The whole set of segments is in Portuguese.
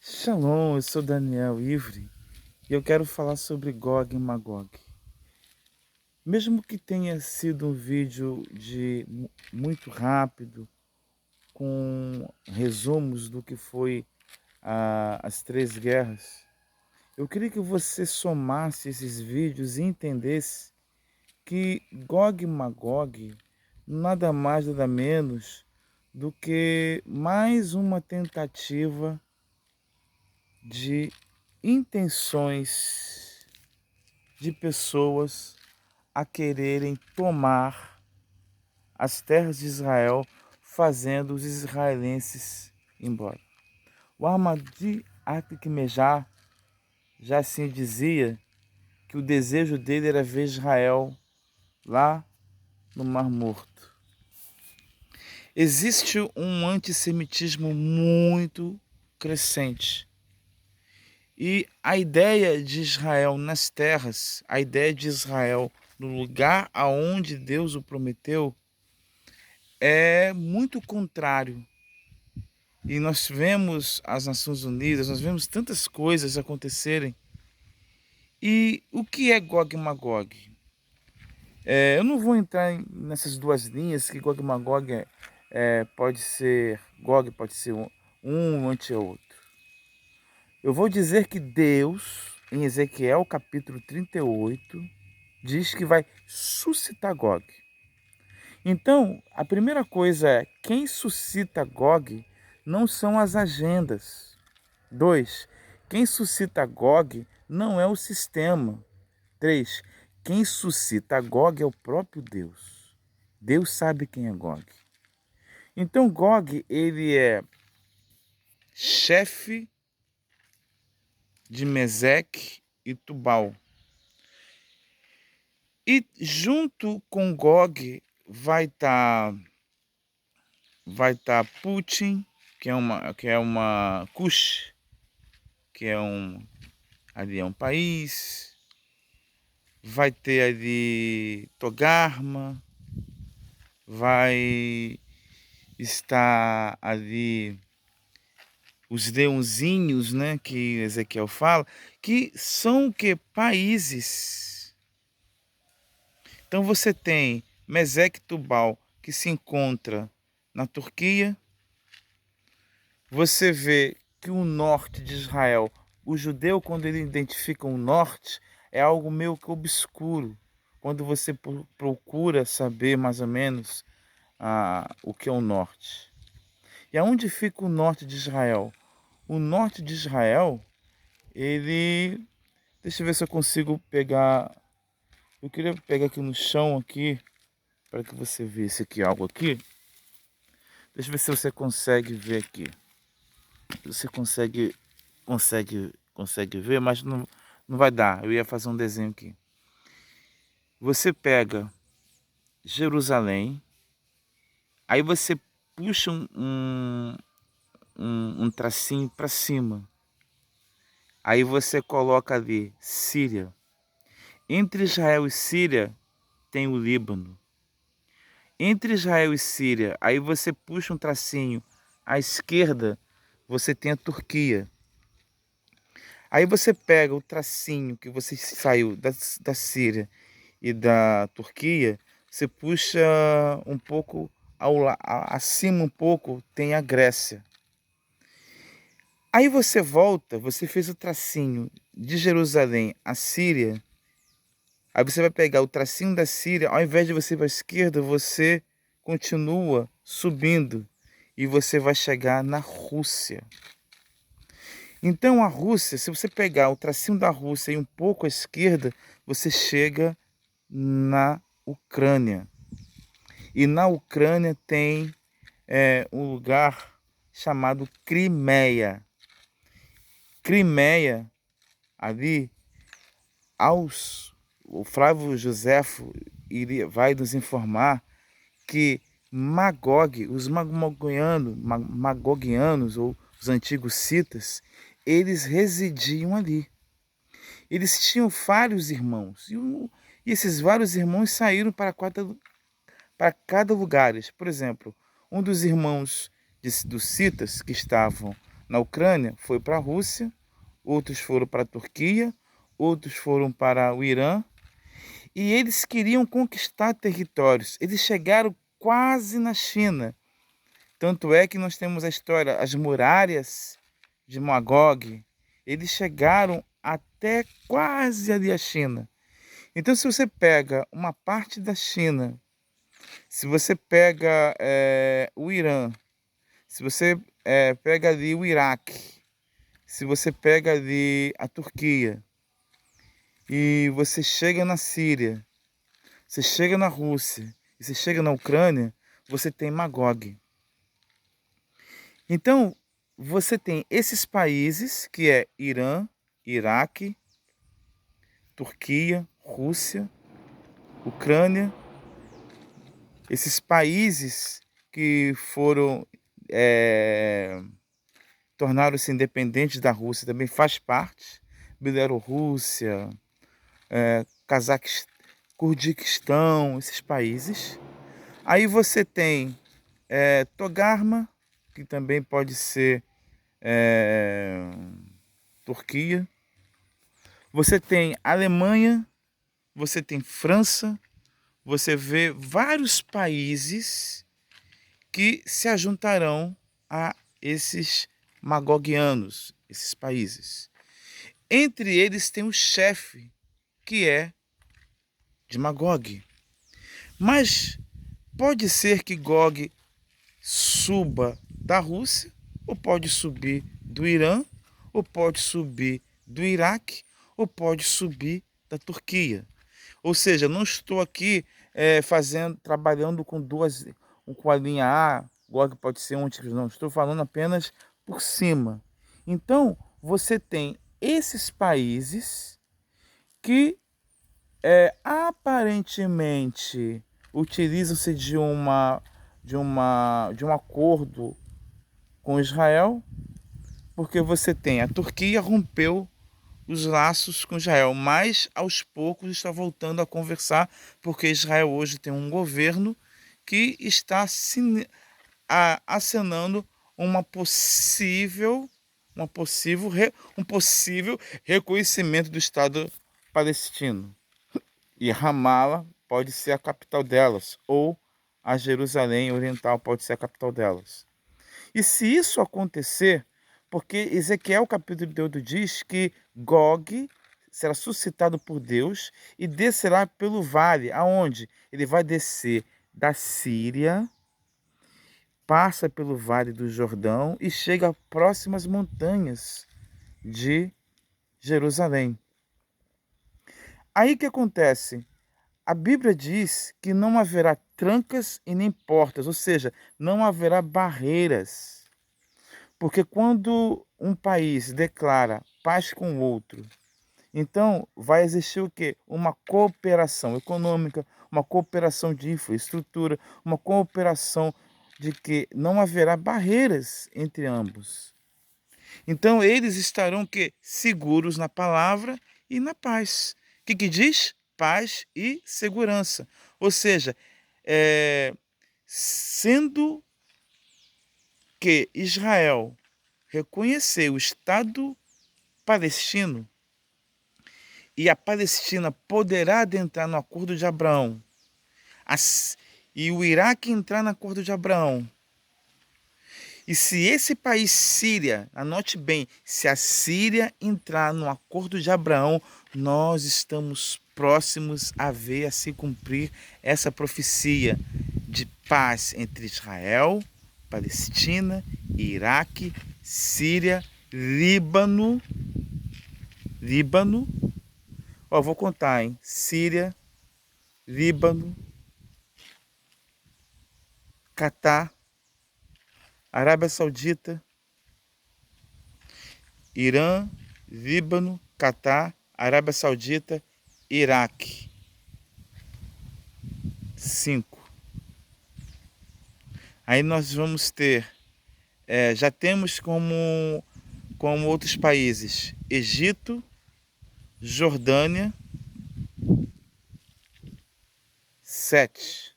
Shalom, eu sou Daniel Ivre e eu quero falar sobre Gog e Magog. Mesmo que tenha sido um vídeo muito rápido, com resumos do que foi as três guerras, eu queria que você somasse esses vídeos e entendesse que Gog e Magog nada mais nada menos do que mais uma tentativa de intenções de pessoas a quererem tomar as terras de Israel, fazendo os israelenses ir embora. O Ahmadi Ahmedinejad já assim dizia que o desejo dele era ver Israel lá no Mar Morto. Existe um antissemitismo muito crescente. E a ideia de Israel nas terras, a ideia de Israel no lugar aonde Deus o prometeu, é muito contrário. E nós vemos as Nações Unidas, nós vemos tantas coisas acontecerem. E o que é Gog e Magog? Eu não vou entrar nessas duas linhas, que Gog e Magog pode ser, Gog pode ser um ante o outro. Eu vou dizer que Deus, em Ezequiel capítulo 38, diz que vai suscitar Gog. Então, a primeira coisa é, quem suscita Gog não são as agendas. 2. Quem suscita Gog não é o sistema. 3. Quem suscita Gog é o próprio Deus. Deus sabe quem é Gog. Então, Gog, ele é chefe de Meseque e Tubal. E junto com Gog vai estar Putin, que é uma Kush, que é ali é um país. Vai ter ali Togarma, vai estar ali os leãozinhos, né, que Ezequiel fala, que são o que? Países. Então você tem Meseque Tubal, que se encontra na Turquia. Você vê que o norte de Israel, o judeu, quando ele identifica o norte, é algo meio que obscuro. Quando você procura saber mais ou menos o que é o norte. E aonde fica o norte de Israel? O norte de Israel, ele... Deixa eu ver se eu consigo pegar... Eu queria pegar aqui no chão, aqui, para que você visse aqui algo aqui. Deixa eu ver se você consegue ver aqui. Você consegue ver, mas não vai dar. Eu ia fazer um desenho aqui. Você pega Jerusalém, aí você puxa um tracinho para cima. Aí você coloca ali Síria. Entre Israel e Síria tem o Líbano. Entre Israel e Síria, aí você puxa um tracinho à esquerda, você tem a Turquia. Aí você pega o tracinho que você saiu da Síria e da Turquia, você puxa um pouco acima um pouco, tem a Grécia. Aí você volta, você fez o tracinho de Jerusalém à Síria. Aí você vai pegar o tracinho da Síria, ao invés de você ir para a esquerda, você continua subindo e você vai chegar na Rússia. Então a Rússia, se você pegar o tracinho da Rússia e um pouco à esquerda, você chega na Ucrânia. E na Ucrânia tem um lugar chamado Crimeia. Crimeia, ali, o Flávio Joséfo vai nos informar que Magog, os magogianos ou os antigos citas, eles residiam ali. Eles tinham vários irmãos e esses vários irmãos saíram para cada lugar. Por exemplo, um dos irmãos dos citas que estavam na Ucrânia foi para a Rússia, outros foram para a Turquia, outros foram para o Irã, e eles queriam conquistar territórios. Eles chegaram quase na China. Tanto é que nós temos a história, as muralhas de Magog, eles chegaram até quase ali a China. Então, se você pega uma parte da China, se você pega o Irã, se você pega ali o Iraque, se você pega ali a Turquia, e você chega na Síria, você chega na Rússia, e você chega na Ucrânia, você tem Magog. Então, você tem esses países, que é Irã, Iraque, Turquia, Rússia, Ucrânia, esses países que foram tornaram-se independentes da Rússia, também faz parte, Bielorrússia, Cazaquistão, Curdiquistão, esses países. Aí você tem Togarma, que também pode ser Turquia. Você tem Alemanha, você tem França, você vê vários países que se ajuntarão a esses magogianos, esses países. Entre eles tem o chefe, que é de Magog. Mas pode ser que Gog suba da Rússia, ou pode subir do Irã, ou pode subir do Iraque, ou pode subir da Turquia. Ou seja, não estou aqui trabalhando com a linha A, Gog pode ser um, não, estou falando apenas por cima. Então, você tem esses países que aparentemente utilizam-se de um acordo com Israel, porque você tem a Turquia rompeu os laços com Israel, mas aos poucos está voltando a conversar, porque Israel hoje tem um governo que está acenando um possível reconhecimento do Estado palestino. E Ramala pode ser a capital delas, ou a Jerusalém Oriental pode ser a capital delas. E se isso acontecer, porque Ezequiel capítulo 8 diz que Gog será suscitado por Deus e descerá pelo vale, aonde? Ele vai descer da Síria, passa pelo vale do Jordão e chega às próximas montanhas de Jerusalém. Aí que acontece? A Bíblia diz que não haverá trancas e nem portas, ou seja, não haverá barreiras. Porque quando um país declara paz com o outro, então vai existir o quê? Uma cooperação econômica, uma cooperação de infraestrutura, uma cooperação de que não haverá barreiras entre ambos. Então eles estarão o quê? Seguros na palavra e na paz. O que diz? Paz e segurança. Ou seja, sendo que Israel reconhecer o Estado palestino e a Palestina poderá adentrar no acordo de Abraão e o Iraque entrar no acordo de Abraão. E se esse país Síria, anote bem, se a Síria entrar no acordo de Abraão, nós estamos próximos a ver a se cumprir essa profecia de paz entre Israel, Palestina, Iraque, Síria, Líbano. Vou contar, hein? Síria, Líbano, Catar, Arábia Saudita, Irã, Líbano, Catar, Arábia Saudita, Iraque. 5. Aí nós vamos ter, já temos como outros países, Egito, Jordânia, 7.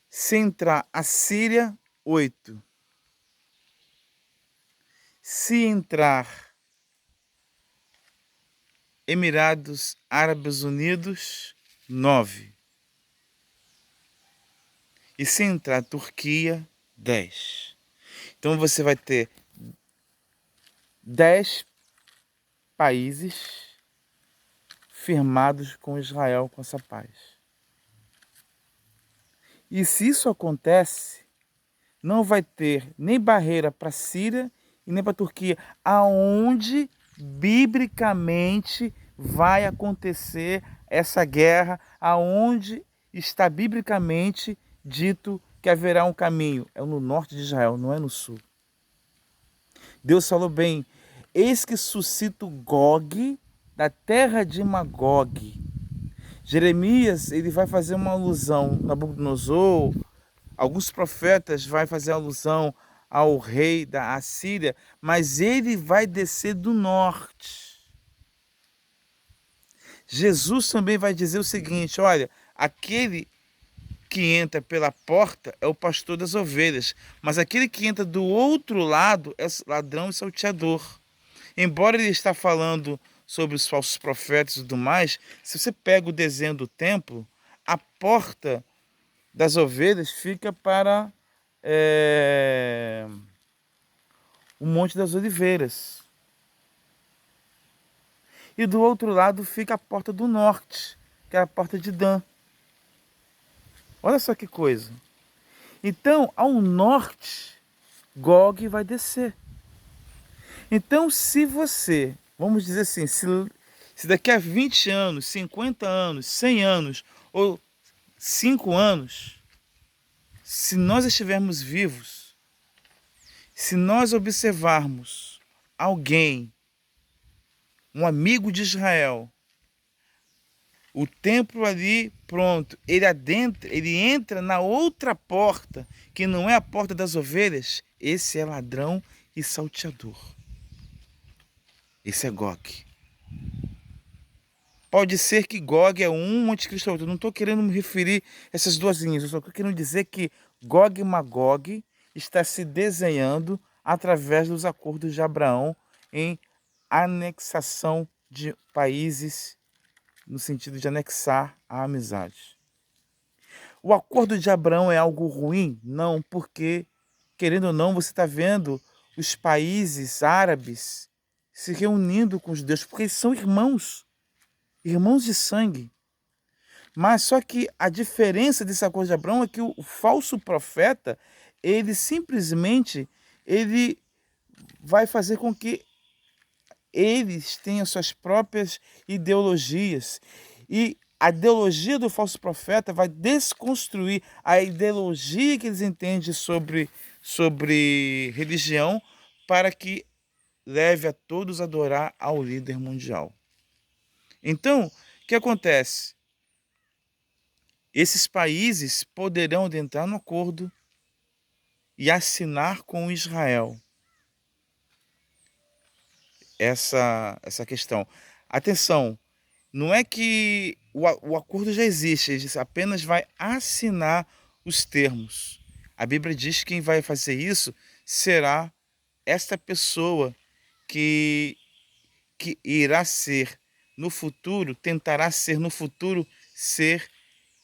Se entrar a Síria, 8. Se entrar Emirados Árabes Unidos, 9. E se entrar Turquia, 10. Então você vai ter 10 países firmados com Israel com essa paz. E se isso acontece, não vai ter nem barreira para a Síria e nem para a Turquia, aonde biblicamente vai acontecer essa guerra, aonde está biblicamente dito que haverá um caminho. É no norte de Israel, não é no sul. Deus falou bem, eis que suscito Gog da terra de Magog. Jeremias, ele vai fazer uma alusão, Nabucodonosor, alguns profetas vai fazer alusão ao rei da Assíria, mas ele vai descer do norte. Jesus também vai dizer o seguinte, olha, aquele que entra pela porta é o pastor das ovelhas, mas aquele que entra do outro lado é ladrão e salteador. Embora ele está falando sobre os falsos profetas e tudo mais, se você pega o desenho do templo, a porta das ovelhas fica para o Monte das Oliveiras. E do outro lado fica a porta do norte, que é a porta de Dan. Olha só que coisa. Então, ao norte, Gog vai descer. Então, se você, vamos dizer assim, se daqui a 20 anos, 50 anos, 100 anos ou 5 anos, se nós estivermos vivos, se nós observarmos alguém, um amigo de Israel, o templo ali, pronto, ele entra na outra porta, que não é a porta das ovelhas, esse é ladrão e salteador. Esse é Gog. Pode ser que Gog é um, anticristo é outro. Eu não estou querendo me referir a essas duas linhas, eu só estou querendo dizer que Gog e Magog está se desenhando através dos acordos de Abraão em anexação de países, no sentido de anexar a amizade. O acordo de Abraão é algo ruim? Não, porque, querendo ou não, você está vendo os países árabes se reunindo com os judeus, porque eles são irmãos, irmãos de sangue. Mas só que a diferença desse acordo de Abraão é que o falso profeta, ele simplesmente, ele vai fazer com que eles tenham suas próprias ideologias. E a ideologia do falso profeta vai desconstruir a ideologia que eles entendem sobre religião para que leve a todos a adorar ao líder mundial. Então, o que acontece? Esses países poderão entrar no acordo e assinar com Israel essa questão. Atenção, não é que o acordo já existe, ele apenas vai assinar os termos. A Bíblia diz que quem vai fazer isso será esta pessoa que irá ser no futuro, tentará ser no futuro, ser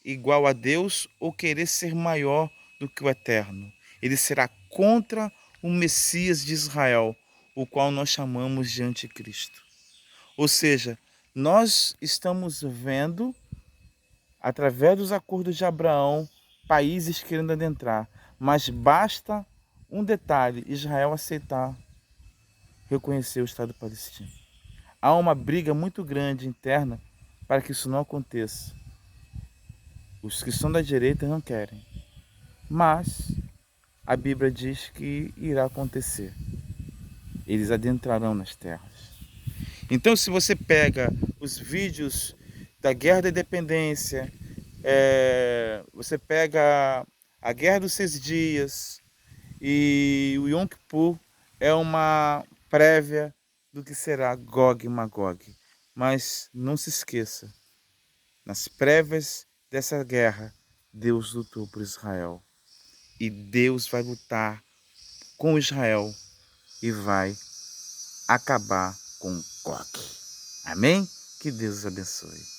igual a Deus ou querer ser maior do que o eterno. Ele será contra o Messias de Israel, o qual nós chamamos de anticristo. Ou seja, nós estamos vendo, através dos acordos de Abraão, países querendo adentrar, mas basta um detalhe, Israel aceitar reconhecer o Estado palestino. Há uma briga muito grande interna para que isso não aconteça. Os que são da direita não querem, mas a Bíblia diz que irá acontecer. Eles adentrarão nas terras. Então, se você pega os vídeos da Guerra da Independência, você pega a Guerra dos 6 Dias e o Yom Kippur, é uma prévia do que será Gog e Magog. Mas não se esqueça, nas prévias dessa guerra, Deus lutou por Israel. e Deus vai lutar com Israel e vai acabar com Gog. Amém? Que Deus os abençoe.